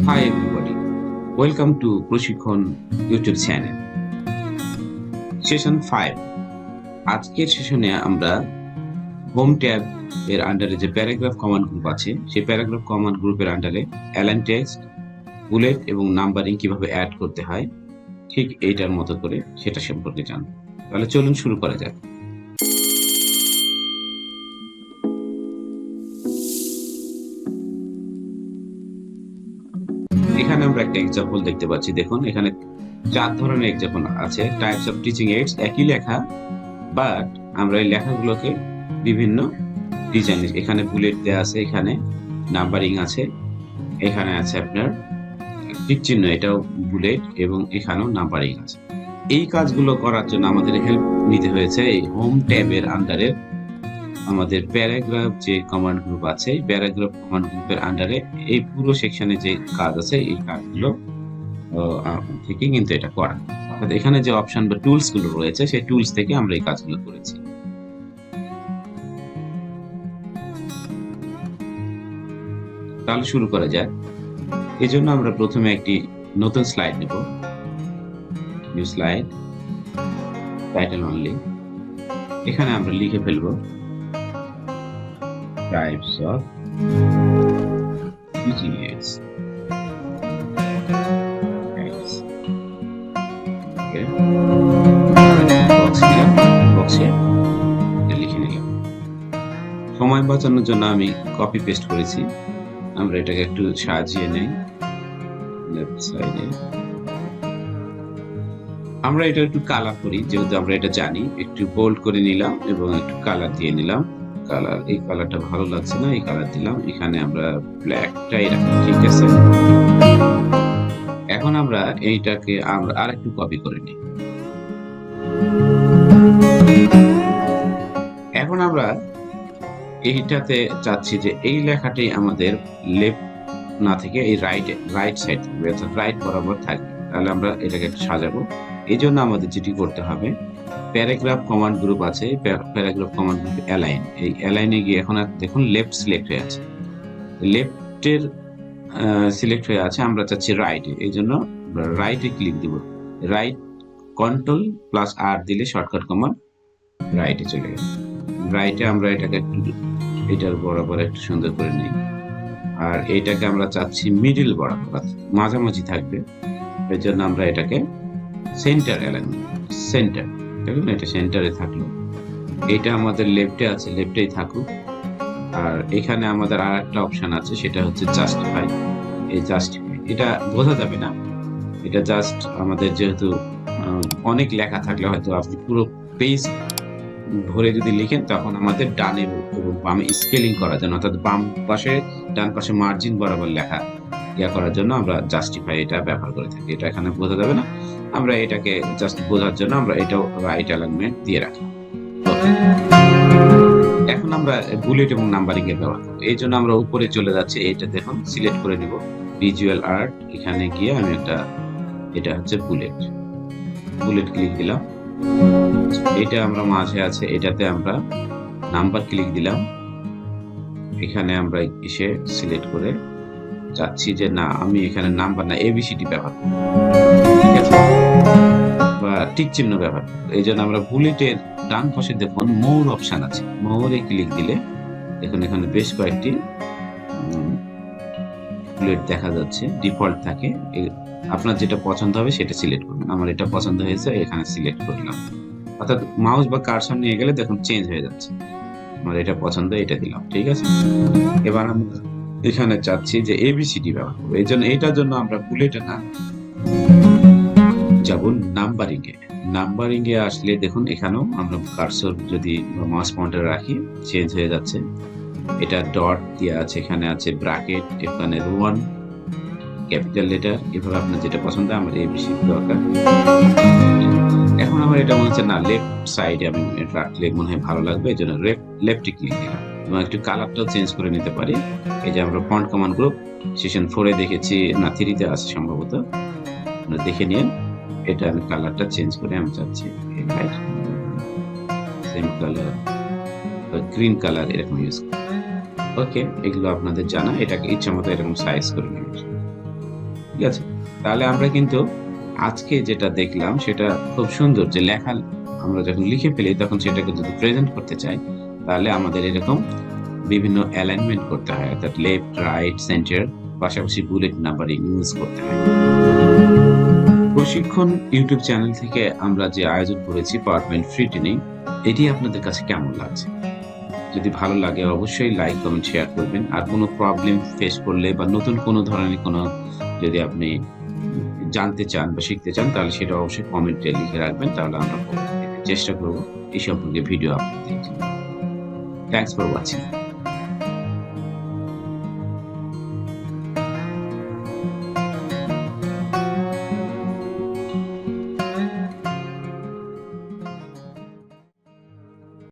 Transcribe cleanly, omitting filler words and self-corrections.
Hi everybody, welcome to Proshikkhon YouTube channel. Session-05 আজকের সেশনে আমরা হোম ট্যাব এর আন্ডারে যে প্যারাগ্রাফ কমান্ড গ্রুপ আছে সেই প্যারাগ্রাফ কমান্ড গ্রুপের আন্ডারে অ্যালাইন টেক্সট, বুলেট এবং নাম্বারিং কিভাবে অ্যাড করতে হয় ঠিক এইটার মতো করে সেটা সম্পর্কে জানব। তাহলে চলুন শুরু করা যাক। এখানে আমরা একটা এক্সাম্পল দেখতে পাচ্ছি। দেখুন এখানে 4 ধরনের এক্সাম্পল আছে। টাইপস অফ টিচিং এইডস, একই লেখা বাট আমরা এই লেখাগুলোকে বিভিন্ন ডিজাইন, এখানে বুলেট দেওয়া আছে, এখানে নাম্বারিং আছে, এখানে আছে আপনার টিক চিহ্ন, এটাও বুলেট এবং এখানেও নাম্বারিং আছে। এই কাজগুলো করার জন্য আমাদের হেল্প নিতে হয়েছে এই হোম ট্যাবের আন্ডারে আমাদের প্যারাগ্রাফ যে কমান্ড গ্রুপ আছে, এই প্যারাগ্রাফ কমান্ড গ্রুপের আন্ডারে এই পুরো সেকশনে যে কাজ আছে এই কাজগুলো থেকে কিন্তু এটা করা। অর্থাৎ এখানে যে অপশন বা টুলস গুলো রয়েছে সেই টুলস থেকে আমরা এই কাজগুলো করেছি। তাহলে শুরু করা যাক। এই জন্য আমরা প্রথমে একটি নতুন স্লাইড নেব, নিউ স্লাইড, টাইটেল অনলি। এখানে আমরা লিখে ফেলব টাইপস অফ টিচিং এইডস। লিখে নিলাম। সময় বাঁচানোর জন্য আমি কপি পেস্ট করেছি। আমরা এটাকে একটু সাজিয়ে নেই লেফট সাইডে। আমরা এটা একটু কালার করি, যেহেতু আমরা এটা জানি। একটু বোল্ড করে নিলাম এবং একটু কালার দিয়ে নিলাম। কালার, এই কালারটা ভালো লাগছে না, এই কালার দিলাম। এখানে আমরা ব্ল্যাকটাই রাখি, ঠিক আছে। এখন আমরা এইটাকে আমরা আরেকটু কপি করে নিই। এখন আমরা এইটাতে চাচ্ছি যে এই লেখাটি আমাদের লেফট না থেকে এই রাইট সাইড থাকবে, অর্থাৎ রাইট বরাবর থাকবে। তাহলে আমরা এটাকে একটু সাজাবো। এই জন্য আমাদের যেটি করতে হবে, প্যারাগ্রাফ কমান্ড গ্রুপ আছে, প্যারাগ্রাফ কমান্ড গ্রুপ অ্যালাইন, এই অ্যালাইনে গিয়ে এখন দেখুন লেফট সিলেক্ট হয়ে আছে, লেফটের সিলেক্ট হয়ে আছে, আমরা চাচ্ছি রাইটে। এই জন্য আমরা রাইটে ক্লিক দিব। রাইট কন্ট্রোল প্লাস আর দিলে শর্টকাট কমান্ড রাইটে চলে গেল। রাইটে আমরা এটাকে একটু এটার বরাবর একটু সুন্দর করে নিই। আর এইটাকে আমরা চাচ্ছি মিডল বরাবর, মাঝামাঝি থাকবে। এর জন্য আমরা এটাকে সেন্টার অ্যালাইনমেন্ট, সেন্টার, দেখুন এটা সেন্টারে থাকলো। এটা আমাদের লেফটে আছে, লেফটেই থাকুক। আর এখানে আমাদের আর একটা অপশন আছে, সেটা হচ্ছে জাস্টিফাই। এই জাস্টিফাই এটা বোঝা যাবে না, এটা জাস্ট আমাদের যেহেতু অনেক লেখা থাকলে হয়তো আপনি পুরো পেজ ভরে যদি লিখেন তখন আমাদের ডানে এবং বামে স্কেলিং করার জন্য, অর্থাৎ বাম পাশে ডান পাশে মার্জিন বরাবর লেখা করার জন্য আমরা জাস্টিফাই এটা ব্যবহার করে থাকি। এটা এখানে বোঝা যাবে না, আমরা এটাকে জাস্ট বোঝার জন্য আমরা এটাও রাইট অ্যালাইনমেন্ট দিয়ে রাখি। এখন আমরা বুলেট এবং নাম্বারিং এর ব্যবহার করব। এই জন্য আমরা উপরে চলে যাচ্ছি, এটা দেখুন সিলেক্ট করে নিব, ভিজুয়াল আর্ট, এখানে গিয়ে আমি একটা, এটা হচ্ছে বুলেট, বুলেট ক্লিক দিলাম। এটা আমরা মাঝে আছে, এটাতে আমরা নাম্বার ক্লিক দিলাম। এখানে আমরা এসে সিলেক্ট করে চাচ্ছি যে না, আমি এখানে নাম্বার না এবিসিডি ব্যবহার করব, ঠিক আছে, বা টিক চিহ্ন ব্যবহার করব। এই জন্য আমরা বুলেটের ডান পাশে দেখুন মোর অপশন আছে, মোরে ক্লিক দিলে দেখুন এখানে বেশ কয়েকটি বুলেট দেখা যাচ্ছে, ডিফল্ট থাকে। আপনার যেটা পছন্দ হবে সেটা সিলেক্ট করবেন। আমার এটা পছন্দ হয়েছে, এখানে সিলেক্ট করলাম। অর্থাৎ মাউস বা কার্সর নিয়ে গেলে দেখুন চেঞ্জ হয়ে যাচ্ছে। আমার এটা পছন্দ, এটা দিলাম, ঠিক আছে। এবার আমরা এখানে চাচ্ছি যে এবিসিডি ব্যবহার করবো। এই জন্য এটার জন্য আমরা বুলেটে না যাব নাম্বারিং এ। নাম্বারিং এ আসলে দেখুন এখানেও আমরা কার্সর যদি মাউস পয়েন্টার রাখি চেঞ্জ হয়ে যাচ্ছে। এটা ডট দিয়ে আছে, এখানে আছে ব্র্যাকেট, এখানে রোমান ক্যাপিটাল লেটার, এভাবে আপনার যেটা পছন্দ। আমার এবিসিডি দরকার। এখন আমার এটা মনে হচ্ছে না লেফট সাইডে আমি রাখলে মনে হয় ভালো লাগবে, এই জন্য লেফটে ক্লিক দিলাম এবং একটু কালারটাও চেঞ্জ করে নিতে পারি। এই যে আমরা ফন্ট কমান্ড গ্রুপ সেশন 4 এ দেখেছি, না 3 তে আছে সম্ভবত, দেখে নিন। এটা আমি কালারটা চেঞ্জ করে আমি চাচ্ছি সেম কালার, গ্রিন কালার এরকম ইউজ করি। ওকে, এগুলো আপনাদের জানা। এটাকে ইচ্ছা মতো এরকম সাইজ করে নিন। ঠিক আছে? তাহলে আমরা কিন্তু আজকে যেটা দেখলাম সেটা খুব সুন্দর যে লেখা আমরা যখন লিখে ফেলি তখন সেটাকে যদি প্রেজেন্ট করতে চাই তাহলে আমাদের এরকম বিভিন্ন অ্যালাইনমেন্ট করতে হয়। অর্থাৎ লেফট, রাইট, সেন্টার পাশাপাশি বুলেট নাম্বারিং ইউজ করতে হয়। প্রশিক্ষণ ইউটিউব চ্যানেল থেকে আমরা যে আয়োজন করেছি পাওয়ারপয়েন্ট ফ্রি ট্রেনিং, এটি আপনাদের কাছে কেমন লাগছে? যদি ভালো লাগে অবশ্যই লাইক, কমেন্ট, শেয়ার করবেন। আর কোনো প্রবলেম ফেস করলে বা নতুন কোনো ধরনের কোনো যদি আপনি জানতে চান বা শিখতে চান তাহলে সেটা অবশ্যই কমেন্টে লিখে রাখবেন। তাহলে আমরা পরবর্তীতে চেষ্টা করব এই সম্পর্কে ভিডিও আপলোড দিতে। Thanks for watching.